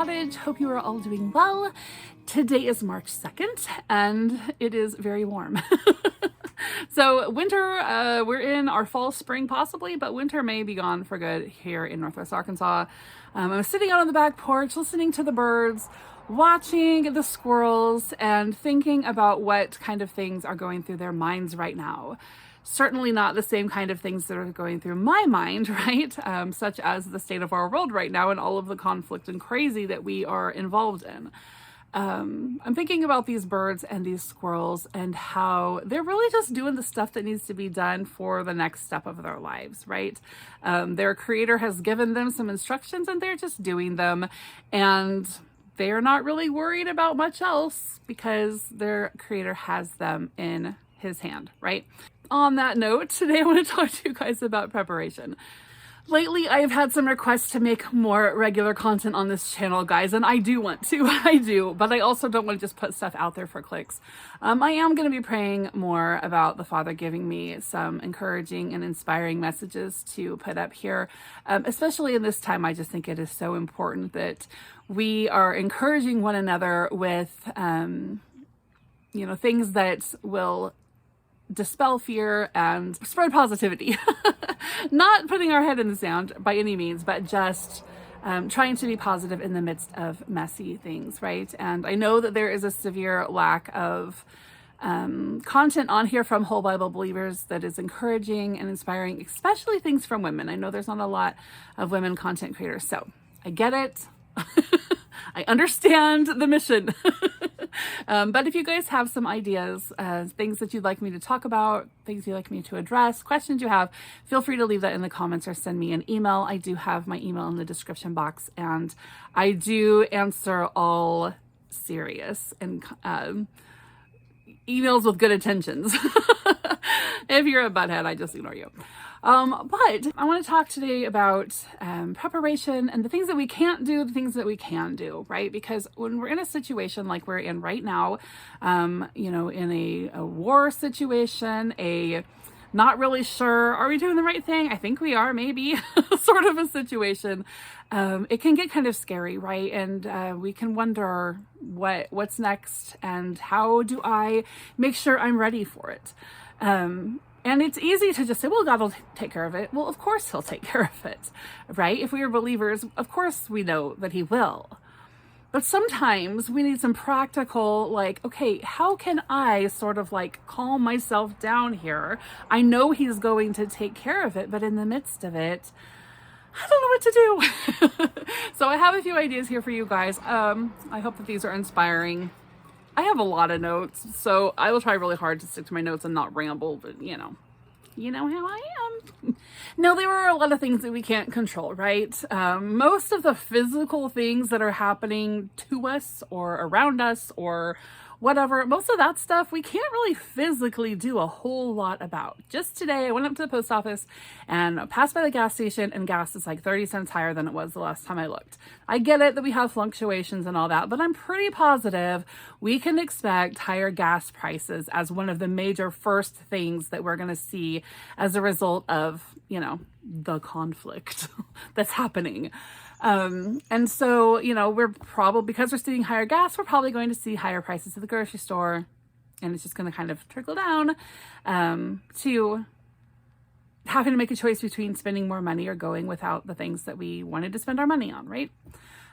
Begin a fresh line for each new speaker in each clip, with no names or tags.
cottage. Hope you are all doing well. Today is March 2nd and it is very warm. So winter, we're in our fall, spring possibly, but winter may be gone for good here in Northwest Arkansas. I'm sitting out on the back porch, listening to the birds, watching the squirrels, and thinking about what kind of things are going through their minds right now. Certainly not the same kind of things that are going through my mind, right? Such as the state of our world right now and all of the conflict and crazy that we are involved in. I'm thinking about these birds and these squirrels and how they're really just doing the stuff that needs to be done for the next step of their lives, right? Their creator has given them some instructions and they're just doing them, and they're not really worried about much else because their creator has them in his hand, right? On that note, today I want to talk to you guys about preparation. Lately, I've had some requests to make more regular content on this channel, guys, and I do want to. I do, but I also don't want to just put stuff out there for clicks. I am going to be praying more about the Father giving me some encouraging and inspiring messages to put up here, especially in this time. I just think it is so important that we are encouraging one another with, things that will dispel fear and spread positivity. Not putting our head in the sand by any means, but just trying to be positive in the midst of messy things, right? And I know that there is a severe lack of content on here from whole Bible believers that is encouraging and inspiring, especially things from women. I know there's not a lot of women content creators, so I get it. I understand the mission. But if you guys have some ideas, things that you'd like me to talk about, things you'd like me to address, questions you have, feel free to leave that in the comments or send me an email. I do have my email in the description box, and I do answer all serious and emails with good intentions. If you're a butthead, I just ignore you. But I want to talk today about preparation and the things that we can't do, the things that we can do, right? Because when we're in a situation like we're in right now, in a war situation, not really sure, are we doing the right thing? I think we are, maybe, sort of a situation. It can get kind of scary, right? And we can wonder what's next and how do I make sure I'm ready for it? And it's easy to just say, well, God will take care of it. Well, of course he'll take care of it, right? If we are believers, of course we know that he will. But sometimes we need some practical, okay, how can I sort of calm myself down here? I know he's going to take care of it, but in the midst of it, I don't know what to do. So I have a few ideas here for you guys. I hope that these are inspiring. I have a lot of notes, so I will try really hard to stick to my notes and not ramble, but you know how I am. Now, there are a lot of things that we can't control, right? Most of the physical things that are happening to us or around us or whatever, most of that stuff we can't really physically do a whole lot about. Just today, I went up to the post office and passed by the gas station, and gas is 30 cents higher than it was the last time I looked. I get it that we have fluctuations and all that, but I'm pretty positive we can expect higher gas prices as one of the major first things that we're going to see as a result of, the conflict that's happening. And so, we're probably, because we're seeing higher gas, we're probably going to see higher prices at the grocery store, and it's just going to kind of trickle down, to having to make a choice between spending more money or going without the things that we wanted to spend our money on, right?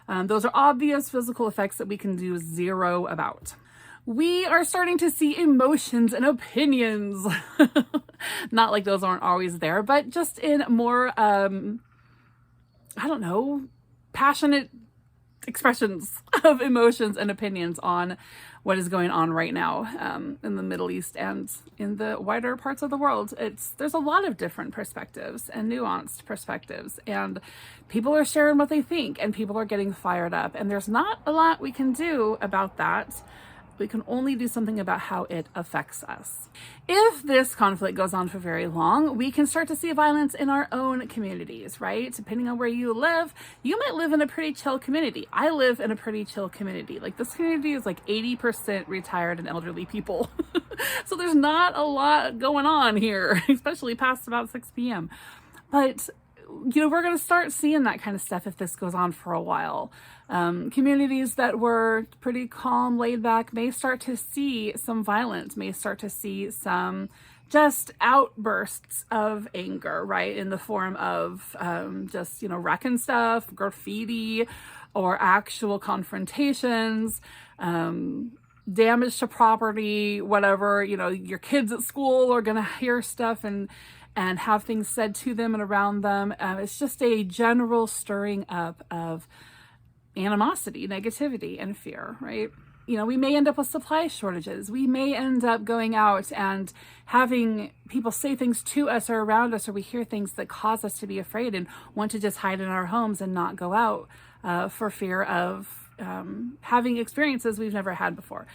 Those are obvious physical effects that we can do zero about. We are starting to see emotions and opinions. Not like those aren't always there, but just in more, passionate expressions of emotions and opinions on what is going on right now in the Middle East and in the wider parts of the world. There's a lot of different perspectives and nuanced perspectives, and people are sharing what they think, and people are getting fired up, and there's not a lot we can do about that. We can only do something about how it affects us. If this conflict goes on for very long, we can start to see violence in our own communities, right? Depending on where you live, you might live in a pretty chill community. I live in a pretty chill community. This community is 80% retired and elderly people. So there's not a lot going on here, especially past about 6 p.m. But we're going to start seeing that kind of stuff if this goes on for a while. Communities that were pretty calm, laid back, may start to see some violence, may start to see some just outbursts of anger, right? In the form of just, wrecking stuff, graffiti, or actual confrontations, damage to property, whatever. Your kids at school are going to hear stuff and have things said to them and around them. It's just a general stirring up of animosity, negativity, and fear, right? We may end up with supply shortages. We may end up going out and having people say things to us or around us, or we hear things that cause us to be afraid and want to just hide in our homes and not go out for fear of having experiences we've never had before.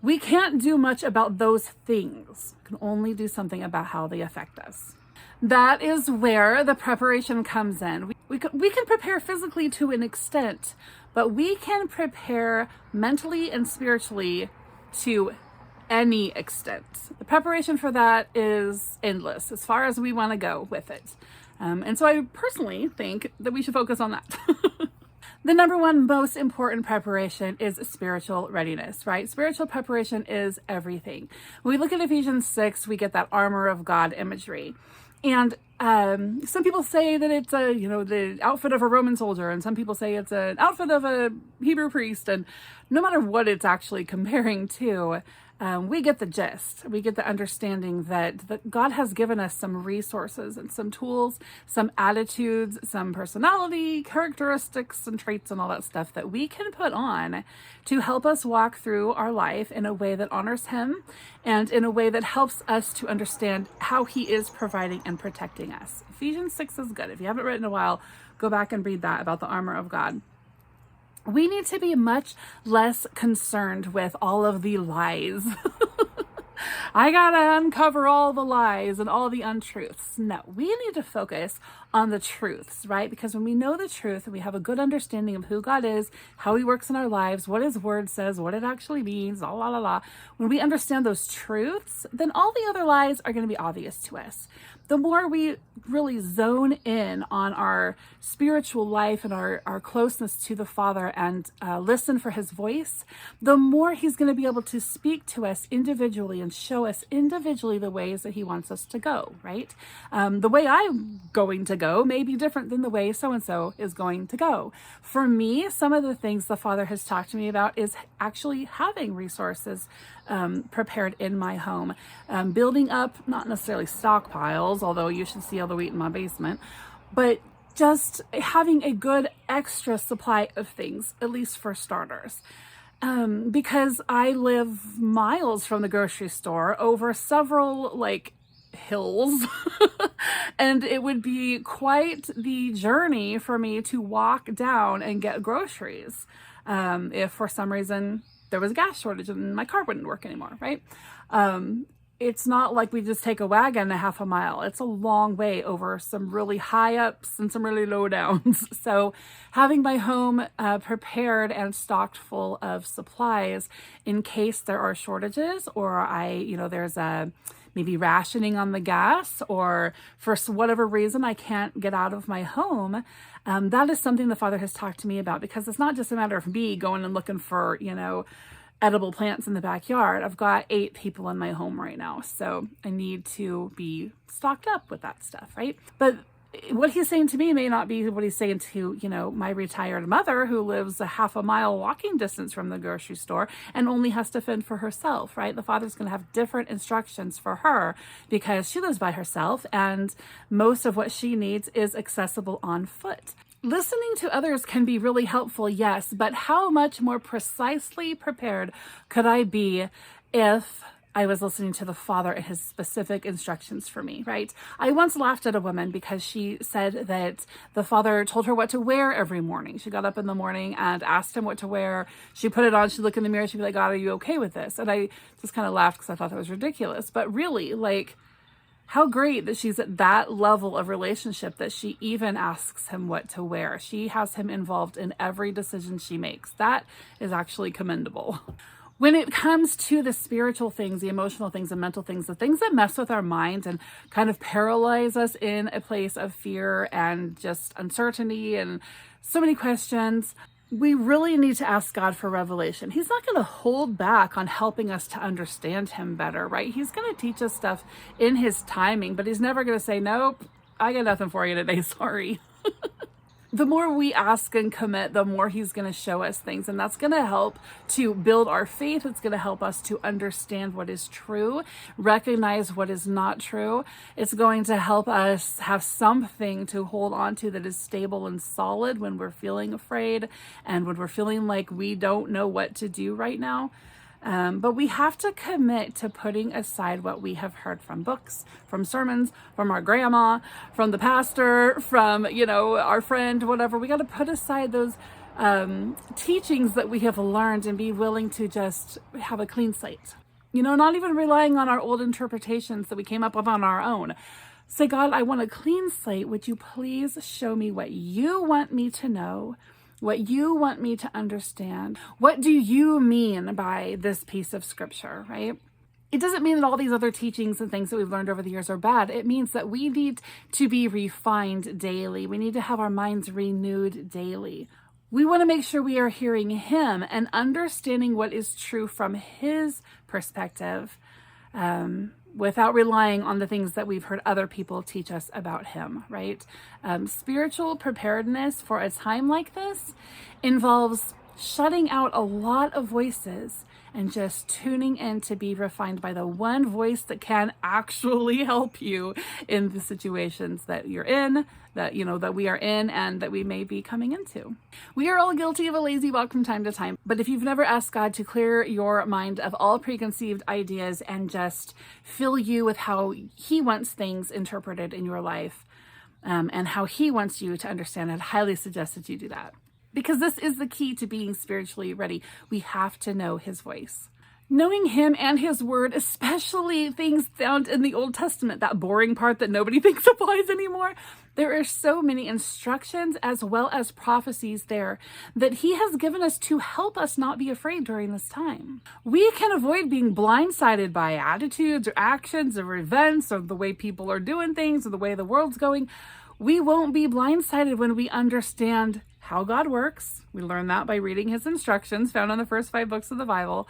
We can't do much about those things. We can only do something about how they affect us. That is where the preparation comes in. We can prepare physically to an extent, but we can prepare mentally and spiritually to any extent. The preparation for that is endless as far as we want to go with it. And so I personally think that we should focus on that. The number one most important preparation is spiritual readiness, right? Spiritual preparation is everything. When we look at Ephesians 6, we get that armor of God imagery. And some people say that it's the outfit of a Roman soldier, and some people say it's an outfit of a Hebrew priest. And no matter what it's actually comparing to, we get the gist. We get the understanding that God has given us some resources and some tools, some attitudes, some personality characteristics and traits and all that stuff that we can put on to help us walk through our life in a way that honors Him and in a way that helps us to understand how He is providing and protecting us. Ephesians 6 is good. If you haven't read it in a while, go back and read that about the armor of God. We need to be much less concerned with all of the lies. I gotta uncover all the lies and all the untruths. No, we need to focus on the truths, right? Because when we know the truth and we have a good understanding of who God is, how He works in our lives, what His word says, what it actually means, when we understand those truths, then all the other lies are going to be obvious to us. The more we really zone in on our spiritual life and our closeness to the Father and listen for His voice, the more He's going to be able to speak to us individually and show us individually the ways that He wants us to go, right? The way I'm going to go may be different than the way so-and-so is going to go. For me, some of the things the Father has talked to me about is actually having resources prepared in my home, building up, not necessarily stockpiles, although you should see all the wheat in my basement, but just having a good extra supply of things, at least for starters. Because I live miles from the grocery store over several hills and it would be quite the journey for me to walk down and get groceries if for some reason there was a gas shortage and my car wouldn't work anymore, right? It's not like we just take a wagon a half a mile. It's a long way over some really high ups and some really low downs. So having my home prepared and stocked full of supplies in case there are shortages or there's maybe rationing on the gas or for whatever reason I can't get out of my home. That is something the Father has talked to me about, because it's not just a matter of me going and looking for, edible plants in the backyard. I've got 8 people in my home right now, so I need to be stocked up with that stuff, right? But what He's saying to me may not be what He's saying to, my retired mother who lives a half a mile walking distance from the grocery store and only has to fend for herself, right? The Father's going to have different instructions for her because she lives by herself and most of what she needs is accessible on foot. Listening to others can be really helpful, yes, but how much more precisely prepared could I be if I was listening to the Father and His specific instructions for me, right? I once laughed at a woman because she said that the Father told her what to wear every morning. She got up in the morning and asked Him what to wear. She put it on, she'd look in the mirror, she'd be like, God, are you okay with this? And I just kind of laughed because I thought that was ridiculous. But really, how great that she's at that level of relationship that she even asks Him what to wear. She has Him involved in every decision she makes. That is actually commendable. When it comes to the spiritual things, the emotional things, and mental things, the things that mess with our minds and kind of paralyze us in a place of fear and just uncertainty and so many questions, we really need to ask God for revelation. He's not going to hold back on helping us to understand him better, right? He's going to teach us stuff in his timing, but he's never going to say, nope, I got nothing for you today, sorry. The more we ask and commit, the more he's going to show us things. And that's going to help to build our faith. It's going to help us to understand what is true, recognize what is not true. It's going to help us have something to hold on to that is stable and solid when we're feeling afraid and when we're feeling like we don't know what to do right now. But we have to commit to putting aside what we have heard from books, from sermons, from our grandma, from the pastor, from, our friend, whatever. We got to put aside those teachings that we have learned and be willing to just have a clean slate. Not even relying on our old interpretations that we came up with on our own. Say, God, I want a clean slate. Would you please show me what you want me to know? What you want me to understand? What do you mean by this piece of scripture, right? It doesn't mean that all these other teachings and things that we've learned over the years are bad. It means that we need to be refined daily. We need to have our minds renewed daily. We want to make sure we are hearing him and understanding what is true from his perspective, without relying on the things that we've heard other people teach us about him, right? Spiritual preparedness for a time like this involves shutting out a lot of voices and just tuning in to be refined by the one voice that can actually help you in the situations that you're in, that we are in and that we may be coming into. We are all guilty of a lazy walk from time to time, but if you've never asked God to clear your mind of all preconceived ideas and just fill you with how he wants things interpreted in your life, and how he wants you to understand, I'd highly suggest that you do that. Because this is the key to being spiritually ready. We have to know his voice. Knowing him and his word, especially things found in the Old Testament, that boring part that nobody thinks applies anymore. There are so many instructions as well as prophecies there that he has given us to help us not be afraid during this time. We can avoid being blindsided by attitudes or actions or events or the way people are doing things or the way the world's going. We won't be blindsided when we understand how God works. We learn that by reading his instructions found in the first 5 books of the Bible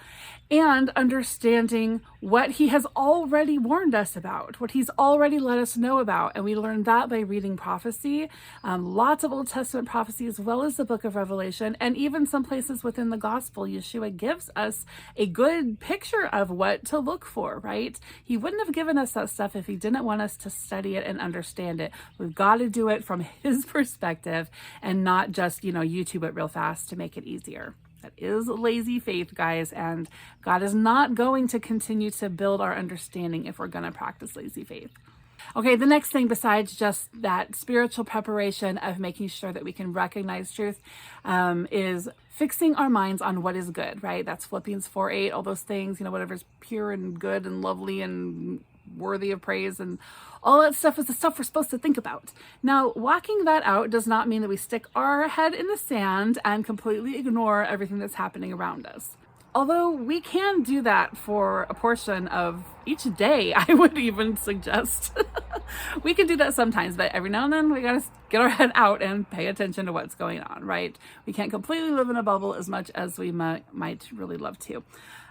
and understanding what he has already warned us about, what he's already let us know about. And we learn that by reading prophecy, lots of Old Testament prophecy, as well as the book of Revelation, and even some places within the gospel. Yeshua gives us a good picture of what to look for, right? He wouldn't have given us that stuff if he didn't want us to study it and understand it. We've got to do it from his perspective and not just, YouTube it real fast to make it easier. That is lazy faith, guys, and God is not going to continue to build our understanding if we're going to practice lazy faith. Okay, the next thing besides just that spiritual preparation of making sure that we can recognize truth is fixing our minds on what is good, right? That's Philippians 4:8, all those things, whatever's pure and good and lovely and worthy of praise and all that stuff is the stuff we're supposed to think about. Now, walking that out does not mean that we stick our head in the sand and completely ignore everything that's happening around us. Although we can do that for a portion of each day, I would even suggest. We can do that sometimes, but every now and then we gotta get our head out and pay attention to what's going on, right? We can't completely live in a bubble as much as we might really love to.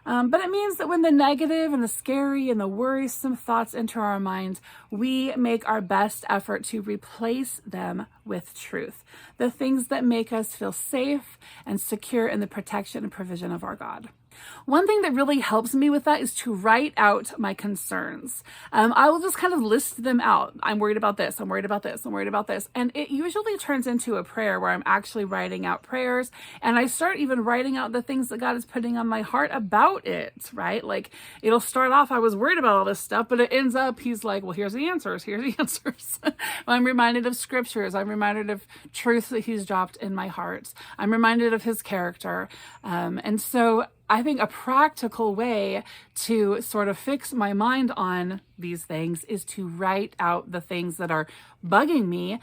But it means that when the negative and the scary and the worrisome thoughts enter our minds, we make our best effort to replace them with truth. The things that make us feel safe and secure in the protection and provision of our God. One thing that really helps me with that is to write out my concerns. I will just kind of list them out. I'm worried about this. I'm worried about this. I'm worried about this. And it usually turns into a prayer where I'm actually writing out prayers. And I start even writing out the things that God is putting on my heart about it, right? Like it'll start off, I was worried about all this stuff, but it ends up, he's like, well, here's the answers. Here's the answers. I'm reminded of scriptures. I'm reminded of truths that he's dropped in my heart. I'm reminded of his character. And so I think a practical way to sort of fix my mind on these things is to write out the things that are bugging me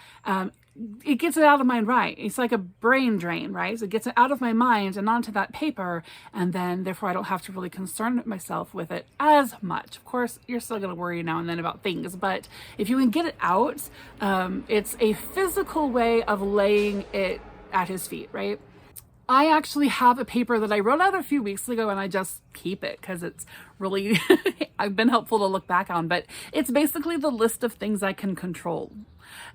it gets it out of my mind, right? It's like a brain drain, right? So it gets it out of my mind and onto that paper, and then therefore I don't have to really concern myself with it as much. Of course, you're still going to worry now and then about things, but if you can get it out, it's a physical way of laying it at his feet, right? I actually have a paper that I wrote out a few weeks ago, and I just keep it because it's really, I've been helpful to look back on, but it's basically the list of things I can control.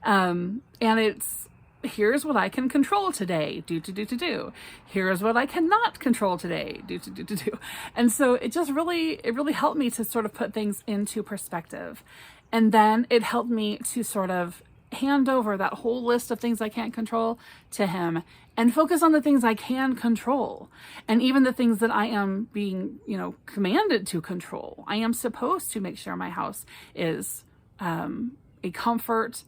And it's, here's what I can control today, do. Here's what I cannot control today, do. And so it really helped me to sort of put things into perspective. And then it helped me to sort of hand over that whole list of things I can't control to him and focus on the things I can control. And even the things that I am being, commanded to control. I am supposed to make sure my house is a comfort,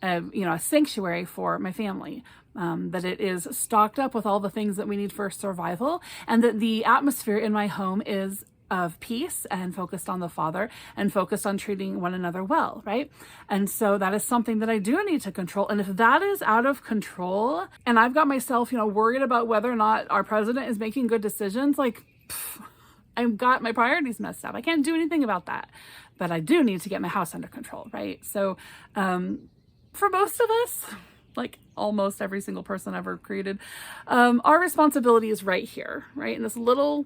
a sanctuary for my family, that it is stocked up with all the things that we need for survival, and that the atmosphere in my home is of peace and focused on the Father and focused on treating one another well, right? And so that is something that I do need to control. And if that is out of control and I've got myself, worried about whether or not our president is making good decisions, I've got my priorities messed up. I can't do anything about that, but I do need to get my house under control, right? So for most of us, like almost every single person ever created, our responsibility is right here, right? In this little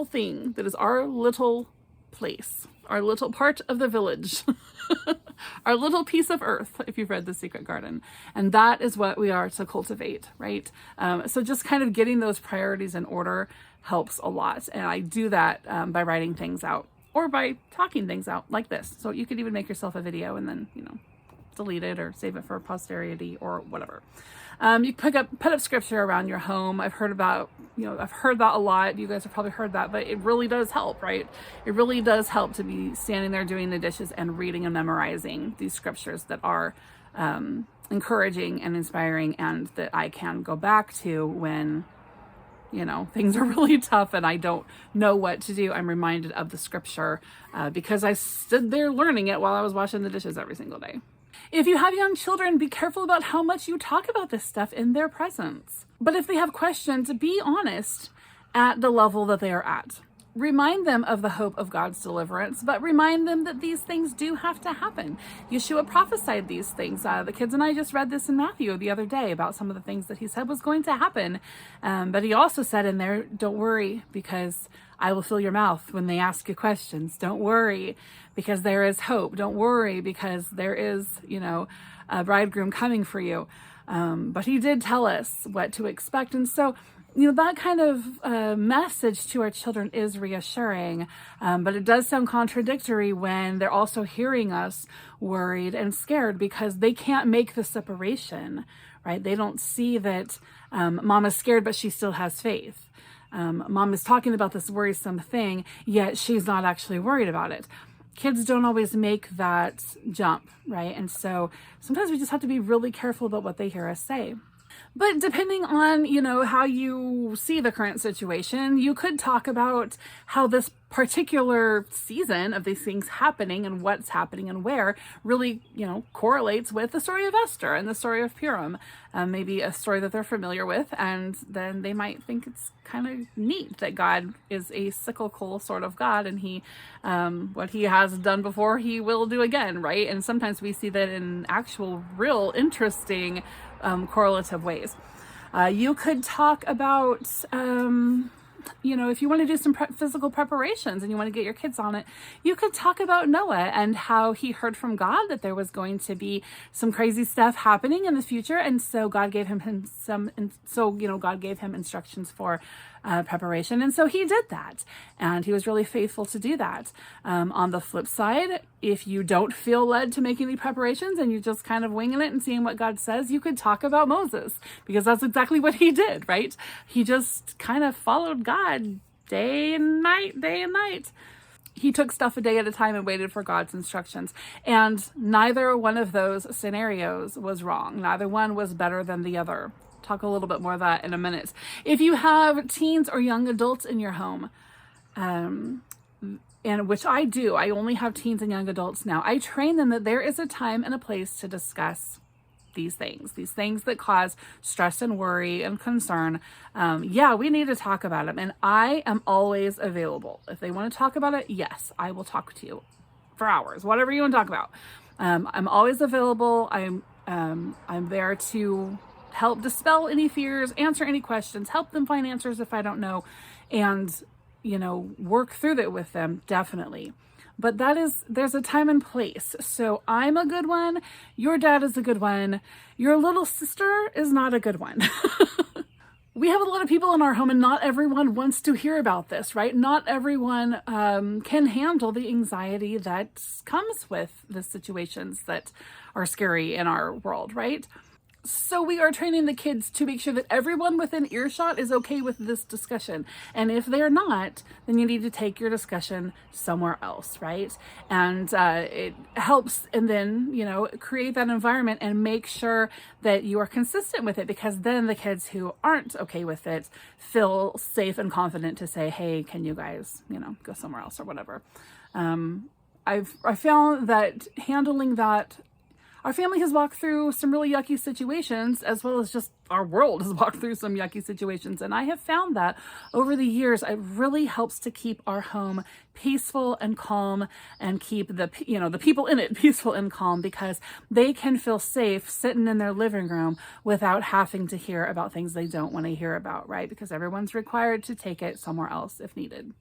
thing that is our little place, our little part of the village, our little piece of earth, if you've read The Secret Garden. And that is what we are to cultivate, right? So just kind of getting those priorities in order helps a lot. And I do that by writing things out or by talking things out like this. So you could even make yourself a video and then, delete it or save it for posterity or whatever. You put up scripture around your home. I've heard that a lot. You guys have probably heard that, but it really does help, right? It really does help to be standing there doing the dishes and reading and memorizing these scriptures that are encouraging and inspiring, and that I can go back to when things are really tough and I don't know what to do. I'm reminded of the scripture because I stood there learning it while I was washing the dishes every single day. If you have young children, be careful about how much you talk about this stuff in their presence. But if they have questions, be honest at the level that they are at. Remind them of the hope of God's deliverance, but remind them that these things do have to happen. Yeshua prophesied these things. The kids and I just read this in Matthew the other day about some of the things that he said was going to happen. But he also said in there, don't worry, because I will fill your mouth when they ask you questions. Don't worry, because there is hope. Don't worry, because there is, a bridegroom coming for you. But he did tell us what to expect. And so, that kind of message to our children is reassuring, but it does sound contradictory when they're also hearing us worried and scared because they can't make the separation, right? They don't see that mom is scared, but she still has faith. Mom is talking about this worrisome thing, yet she's not actually worried about it. Kids don't always make that jump, right? And so sometimes we just have to be really careful about what they hear us say. But depending on, how you see the current situation, you could talk about how this particular season of these things happening and what's happening and where really, correlates with the story of Esther and the story of Purim. Maybe a story that they're familiar with, and then they might think it's kind of neat that God is a cyclical sort of God, and he, what he has done before, he will do again, right? And sometimes we see that in actual, real, interesting correlative ways. You could talk about, if you want to do some physical preparations and you want to get your kids on it, you could talk about Noah and how he heard from God that there was going to be some crazy stuff happening in the future. And so God gave him God gave him instructions for preparation. And so he did that. And he was really faithful to do that. On the flip side, if you don't feel led to make any preparations and you're just kind of winging it and seeing what God says, you could talk about Moses, because that's exactly what he did, right? He just kind of followed God day and night. He took stuff a day at a time and waited for God's instructions. And neither one of those scenarios was wrong. Neither one was better than the other. Talk a little bit more of that in a minute. If you have teens or young adults in your home, and which I do, I only have teens and young adults now, I train them that there is a time and a place to discuss these things that cause stress and worry and concern. Yeah, we need to talk about them. And I am always available. If they want to talk about it, yes, I will talk to you for hours, whatever you want to talk about. I'm always available. I'm there to help dispel any fears, answer any questions, help them find answers if I don't know, and, work through that with them, definitely. But there's a time and place. So I'm a good one. Your dad is a good one. Your little sister is not a good one. We have a lot of people in our home, and not everyone wants to hear about this, right? Not everyone can handle the anxiety that comes with the situations that are scary in our world, right? So we are training the kids to make sure that everyone within earshot is okay with this discussion. And if they're not, then you need to take your discussion somewhere else, right? And it helps, and then, create that environment and make sure that you are consistent with it, because then the kids who aren't okay with it feel safe and confident to say, hey, can you guys, go somewhere else or whatever. I found that handling that, our family has walked through some really yucky situations, as well as just our world has walked through some yucky situations. And I have found that over the years, it really helps to keep our home peaceful and calm, and keep the people in it peaceful and calm, because they can feel safe sitting in their living room without having to hear about things they don't want to hear about, right? Because everyone's required to take it somewhere else if needed.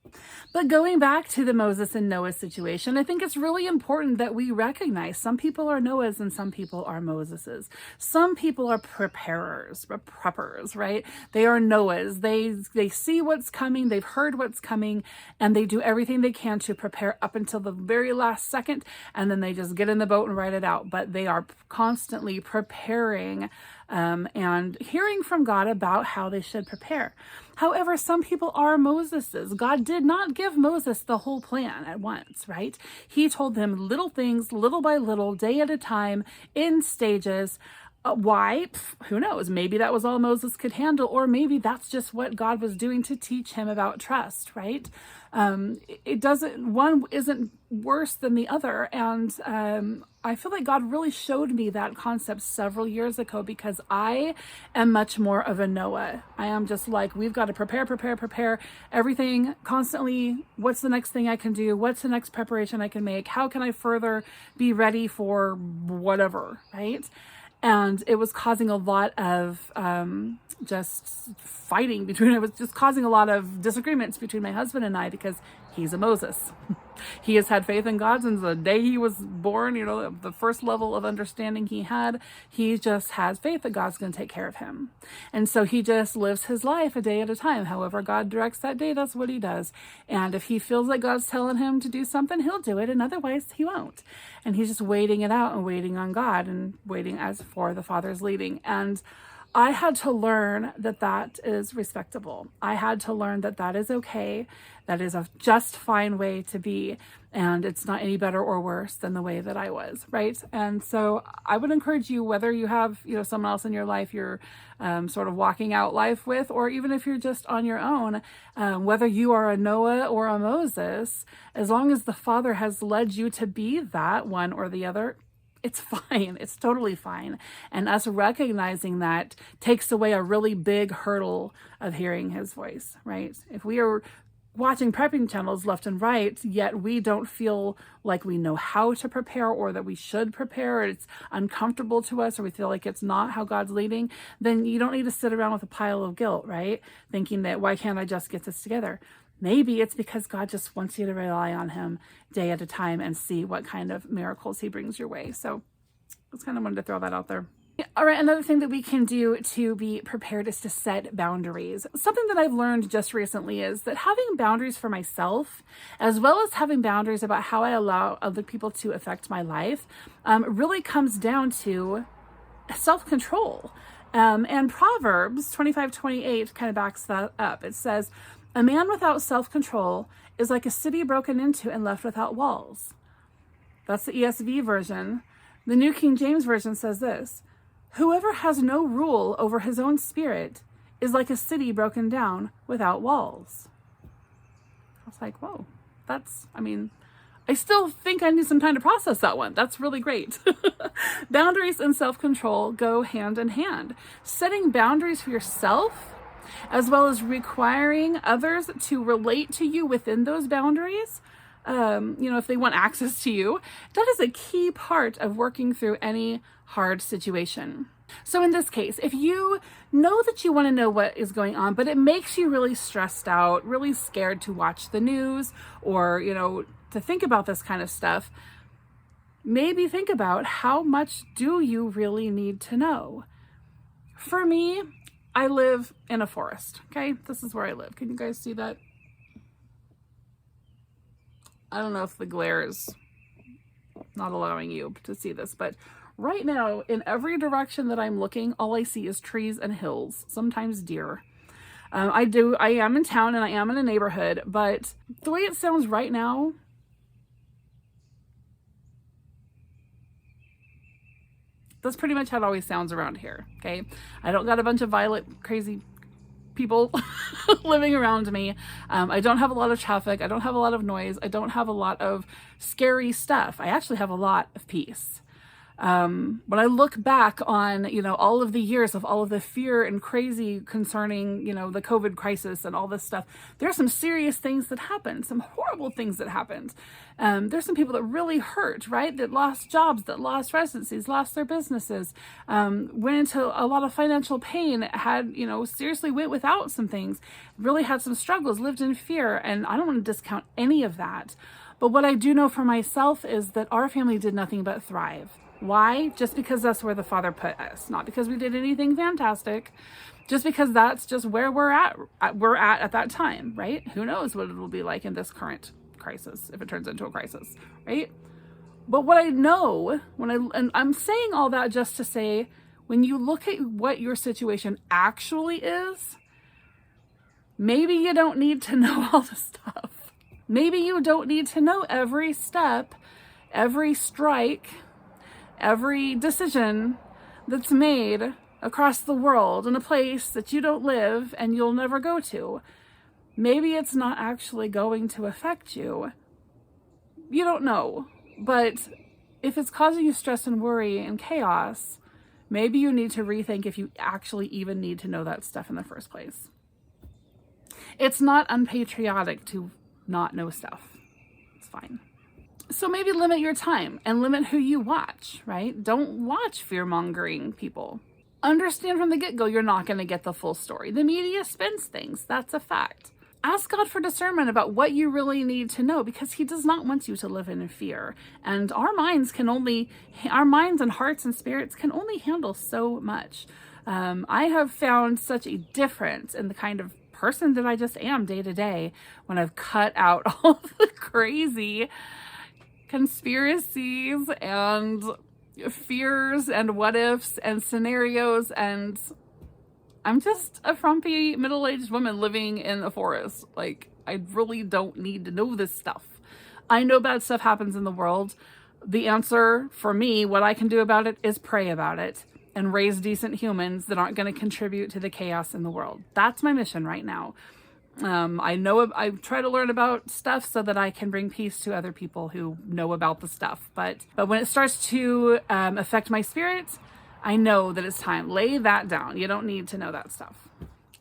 But going back to the Moses and Noah situation, I think it's really important that we recognize some people are Noahs and some people are Moseses. Some people are preppers, right? They are Noahs. They see what's coming, they've heard what's coming, and they do everything they can to prepare up until the very last second, and then they just get in the boat and ride it out. But they are constantly preparing and hearing from God about how they should prepare. However, some people are Moseses. God did not give Moses the whole plan at once, right? He told him little things, little by little, day at a time, in stages. Why? Who knows? Maybe that was all Moses could handle, or maybe that's just what God was doing to teach him about trust, right? One isn't worse than the other. And I feel like God really showed me that concept several years ago, because I am much more of a Noah. I am just like, we've got to prepare everything constantly. What's the next thing I can do? What's the next preparation I can make? How can I further be ready for whatever, right? And it was causing a lot of just fighting between, it was just causing a lot of disagreements between my husband and I, because he's a Moses. He has had faith in God since the day he was born, the first level of understanding he had. He just has faith that God's going to take care of him. And so he just lives his life a day at a time. However God directs that day, that's what he does. And if he feels like God's telling him to do something, he'll do it. And otherwise he won't. And he's just waiting it out and waiting on God and waiting as for the Father's leading. And I had to learn that that is respectable. I had to learn that that is okay. That is a just fine way to be. And it's not any better or worse than the way that I was, right? And so I would encourage you, whether you have, someone else in your life you're sort of walking out life with, or even if you're just on your own, whether you are a Noah or a Moses, as long as the Father has led you to be that one or the other, it's fine. It's totally fine. And us recognizing that takes away a really big hurdle of hearing his voice, right? If we are watching prepping channels left and right, yet we don't feel like we know how to prepare, or that we should prepare, or it's uncomfortable to us, or we feel like it's not how God's leading, then you don't need to sit around with a pile of guilt, right? Thinking that, why can't I just get this together? Maybe it's because God just wants you to rely on him day at a time and see what kind of miracles he brings your way. So I just kind of wanted to throw that out there. All right, another thing that we can do to be prepared is to set boundaries. Something that I've learned just recently is that having boundaries for myself, as well as having boundaries about how I allow other people to affect my life, really comes down to self-control. And Proverbs 25:28 kind of backs that up. It says, "A man without self-control is like a city broken into and left without walls." That's the ESV version. The New King James Version says this: "Whoever has no rule over his own spirit is like a city broken down without walls." I was like, whoa, I still think I need some time to process that one. That's really great. Boundaries and self-control go hand in hand. Setting boundaries for yourself, as well as requiring others to relate to you within those boundaries, if they want access to you, that is a key part of working through any hard situation. So in this case, if you know that you want to know what is going on, but it makes you really stressed out, really scared to watch the news or, to think about this kind of stuff, maybe think about how much do you really need to know? For me, I live in a forest, okay? This is where I live. Can you guys see that? I don't know if the glare is not allowing you to see this, but right now, in every direction that I'm looking, all I see is trees and hills, sometimes deer. I am in town and I am in a neighborhood, but the way it sounds right now, that's pretty much how it always sounds around here, okay? I don't got a bunch of violent, crazy people living around me. I don't have a lot of traffic. I don't have a lot of noise. I don't have a lot of scary stuff. I actually have a lot of peace. When I look back on, all of the years of all of the fear and crazy concerning, the COVID crisis and all this stuff, there are some serious things that happened, some horrible things that happened. There's some people that really hurt, right? That lost jobs, that lost residencies, lost their businesses, went into a lot of financial pain, had, seriously went without some things, really had some struggles, lived in fear. And I don't want to discount any of that. But what I do know for myself is that our family did nothing but thrive. Why? Just because that's where the Father put us. Not because we did anything fantastic. Just because that's just where we're at that time, right? Who knows what it will be like in this current crisis, if it turns into a crisis, right? But what I know, and I'm saying all that just to say, when you look at what your situation actually is, maybe you don't need to know all the stuff. Maybe you don't need to know every step, every strike, every decision that's made across the world in a place that you don't live and you'll never go to. Maybe it's not actually going to affect you. You don't know. But if it's causing you stress and worry and chaos, maybe you need to rethink if you actually even need to know that stuff in the first place. It's not unpatriotic to not know stuff. It's fine. So maybe limit your time and limit who you watch, right? Don't watch fear-mongering people. Understand from the get-go you're not going to get the full story. The media spins things. That's a fact. Ask God for discernment about what you really need to know, because he does not want you to live in fear. And our minds and hearts and spirits can only handle so much. I have found such a difference in the kind of person that I just am day to day when I've cut out all the crazy conspiracies and fears and what ifs and scenarios, and I'm just a frumpy middle-aged woman living in a forest. Like, I really don't need to know this stuff. I know bad stuff happens in the world. The answer for me, what I can do about it, is pray about it and raise decent humans that aren't going to contribute to the chaos in the world. That's my mission right now. I try to learn about stuff so that I can bring peace to other people who know about the stuff. But when it starts to affect my spirit, I know that it's time. Lay that down. You don't need to know that stuff.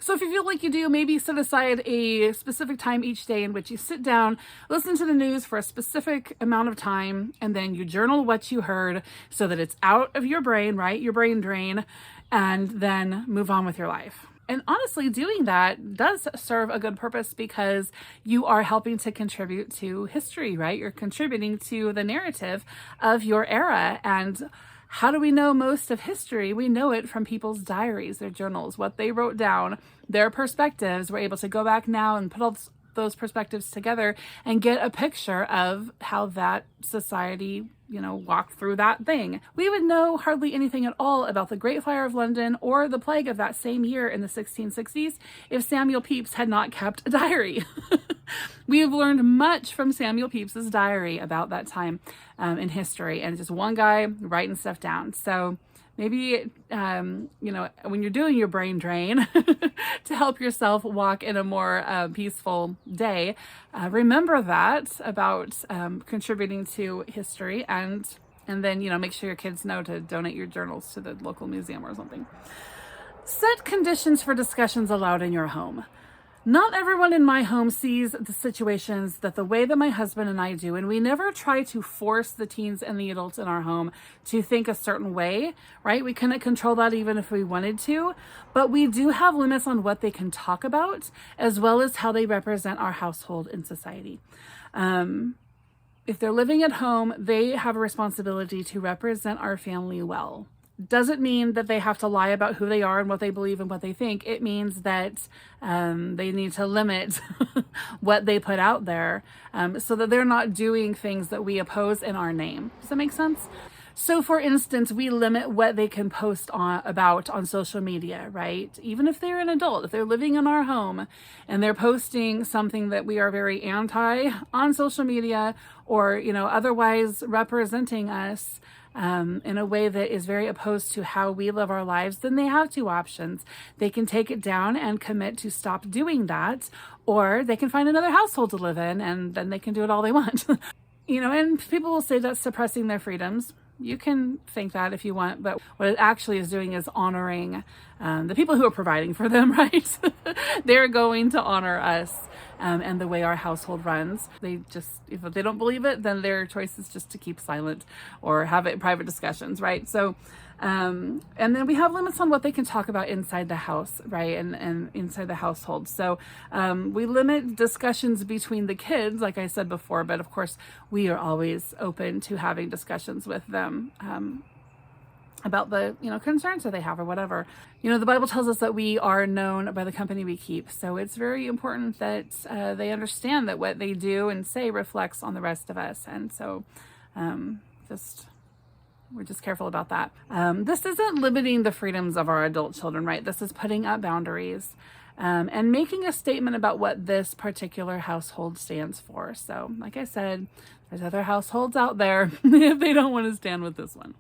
So if you feel like you do, maybe set aside a specific time each day in which you sit down, listen to the news for a specific amount of time, and then you journal what you heard so that it's out of your brain, right? Your brain drain, and then move on with your life. And honestly, doing that does serve a good purpose, because you are helping to contribute to history, right? You're contributing to the narrative of your era. And how do we know most of history? We know it from people's diaries, their journals, what they wrote down, their perspectives. We're able to go back now and put all those perspectives together and get a picture of how that society, walked through that thing. We would know hardly anything at all about the Great Fire of London or the plague of that same year in the 1660s if Samuel Pepys had not kept a diary. We have learned much from Samuel Pepys's diary about that time in history, and just one guy writing stuff down. So Maybe, when you're doing your brain drain to help yourself walk in a more peaceful day, remember that about contributing to history, and then, make sure your kids know to donate your journals to the local museum or something. Set conditions for discussions allowed in your home. Not everyone in my home sees the situations that the way that my husband and I do, and we never try to force the teens and the adults in our home to think a certain way, right? We couldn't control that even if we wanted to, but we do have limits on what they can talk about, as well as how they represent our household in society. If they're living at home, they have a responsibility to represent our family well. Doesn't mean that they have to lie about who they are and what they believe and what they think. It means that they need to limit what they put out there, so that they're not doing things that we oppose in our name. Does that make sense? So for instance, we limit what they can post about on social media, right? Even if they're an adult, if they're living in our home and they're posting something that we are very anti on social media, or, otherwise representing us in a way that is very opposed to how we live our lives, then they have two options. They can take it down and commit to stop doing that, or they can find another household to live in, and then they can do it all they want. And people will say that's suppressing their freedoms. You can think that if you want, but what it actually is doing is honoring the people who are providing for them, right? They're going to honor us and the way our household runs. If they don't believe it, then their choice is just to keep silent or have it in private discussions, right? So, and then we have limits on what they can talk about inside the house, right? And inside the household. So we limit discussions between the kids, like I said before, but of course we are always open to having discussions with them about the, concerns that they have or whatever. The Bible tells us that we are known by the company we keep. So it's very important that they understand that what they do and say reflects on the rest of us. And so we're just careful about that. This isn't limiting the freedoms of our adult children, right? This is putting up boundaries and making a statement about what this particular household stands for. So like I said, there's other households out there if they don't want to stand with this one.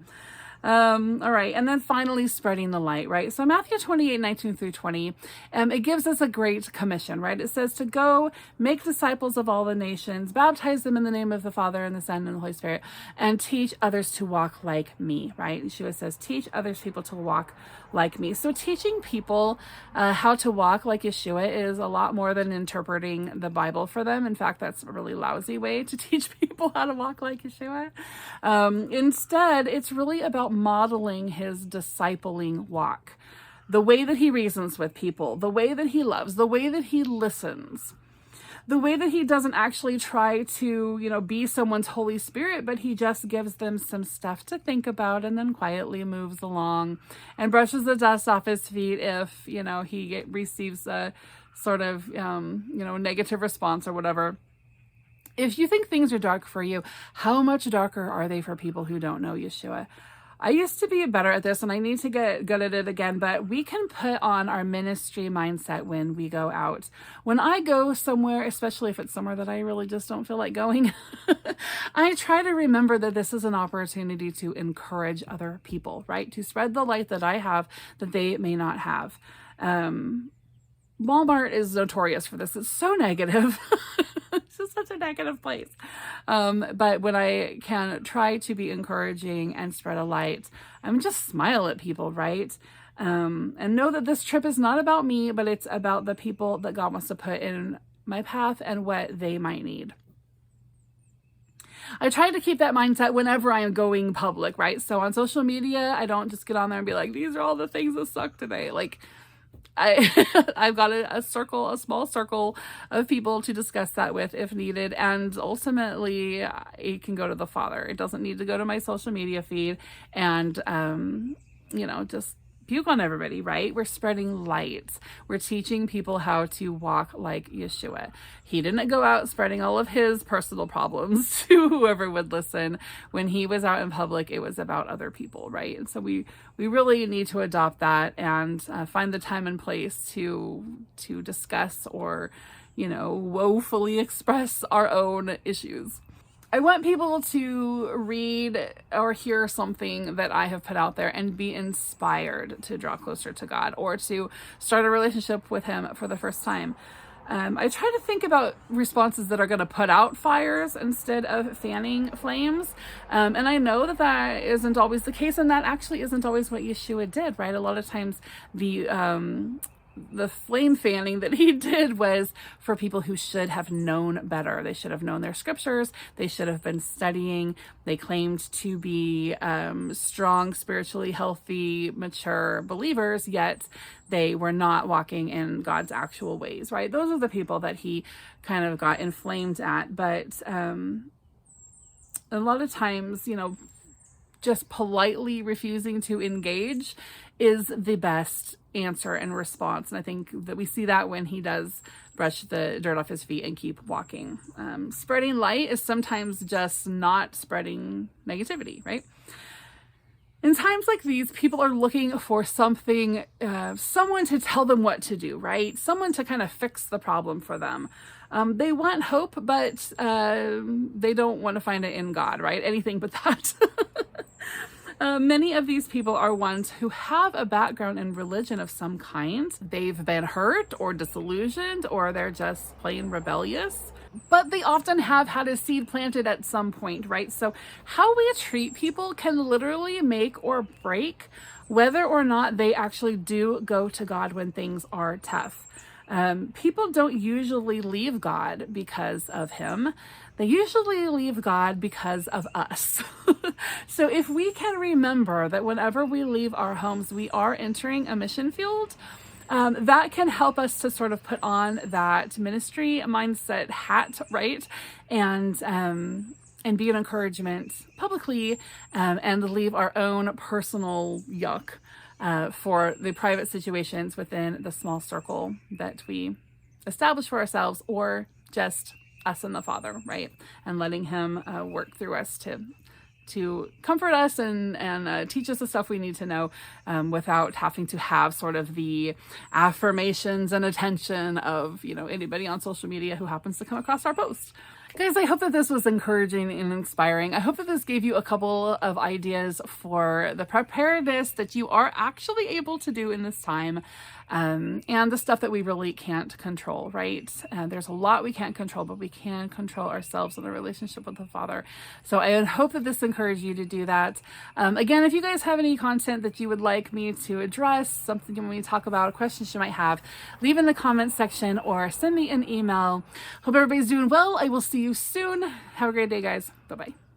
All right. And then finally, spreading the light, right? So Matthew 28:19-20, it gives us a great commission, right? It says to go make disciples of all the nations, baptize them in the name of the Father and the Son and the Holy Spirit, and teach others to walk like me, right? Yeshua says, teach others people to walk like me. So teaching people how to walk like Yeshua is a lot more than interpreting the Bible for them. In fact, that's a really lousy way to teach people how to walk like Yeshua. Instead, it's really about modeling his discipling walk, the way that he reasons with people, the way that he loves, the way that he listens, the way that he doesn't actually try to, be someone's Holy Spirit, but he just gives them some stuff to think about and then quietly moves along and brushes the dust off his feet if, he receives a sort of, negative response or whatever. If you think things are dark for you, how much darker are they for people who don't know Yeshua? I used to be better at this and I need to get good at it again, but we can put on our ministry mindset when we go out. When I go somewhere, especially if it's somewhere that I really just don't feel like going, I try to remember that this is an opportunity to encourage other people, right? To spread the light that I have that they may not have. Walmart is notorious for this. It's so negative. It's just such a negative place. But when I can try to be encouraging and spread a light, just smile at people, right? And know that this trip is not about me, but it's about the people that God wants to put in my path and what they might need. I try to keep that mindset whenever I am going public, right? So on social media, I don't just get on there and be like, these are all the things that suck today. Like, I've got a small circle of people to discuss that with if needed. And ultimately it can go to the Father. It doesn't need to go to my social media feed and, just puke on everybody, right? We're spreading light. We're teaching people how to walk like Yeshua. He didn't go out spreading all of his personal problems to whoever would listen. When he was out in public, it was about other people, right? And so we really need to adopt that and find the time and place to discuss or, woefully express our own issues. I want people to read or hear something that I have put out there and be inspired to draw closer to God or to start a relationship with Him for the first time. I try to think about responses that are going to put out fires instead of fanning flames. And I know that that isn't always the case, and that actually isn't always what Yeshua did, right? A lot of times the flame fanning that he did was for people who should have known better. They should have known their scriptures. They should have been studying. They claimed to be strong, spiritually healthy, mature believers, yet they were not walking in God's actual ways, right? Those are the people that he kind of got inflamed at. But a lot of times, just politely refusing to engage is the best answer and response. And I think that we see that when he does brush the dirt off his feet and keep walking. Spreading light is sometimes just not spreading negativity, right? In times like these, people are looking for something, someone to tell them what to do, right? Someone to kind of fix the problem for them. They want hope, but they don't want to find it in God, right? Anything but that. Many of these people are ones who have a background in religion of some kind. They've been hurt or disillusioned, or they're just plain rebellious. But they often have had a seed planted at some point, right? So how we treat people can literally make or break whether or not they actually do go to God when things are tough. People don't usually leave God because of Him. They usually leave God because of us. So if we can remember that whenever we leave our homes, we are entering a mission field, that can help us to sort of put on that ministry mindset hat, right? And be an encouragement publicly, and leave our own personal yuck for the private situations within the small circle that we establish for ourselves, or just us and the Father, right? And letting Him work through us to comfort us and teach us the stuff we need to know, without having to have sort of the affirmations and attention of, anybody on social media who happens to come across our post. Guys, I hope that this was encouraging and inspiring. I hope that this gave you a couple of ideas for the preparedness that you are actually able to do in this time, and the stuff that we really can't control, right? There's a lot we can't control, but we can control ourselves in the relationship with the Father. So I hope that this encouraged you to do that. Again, if you guys have any content that you would like me to address, something you want me to talk about, questions you might have, leave in the comments section or send me an email. Hope everybody's doing well. I will see you soon. Have a great day, guys. Bye-bye.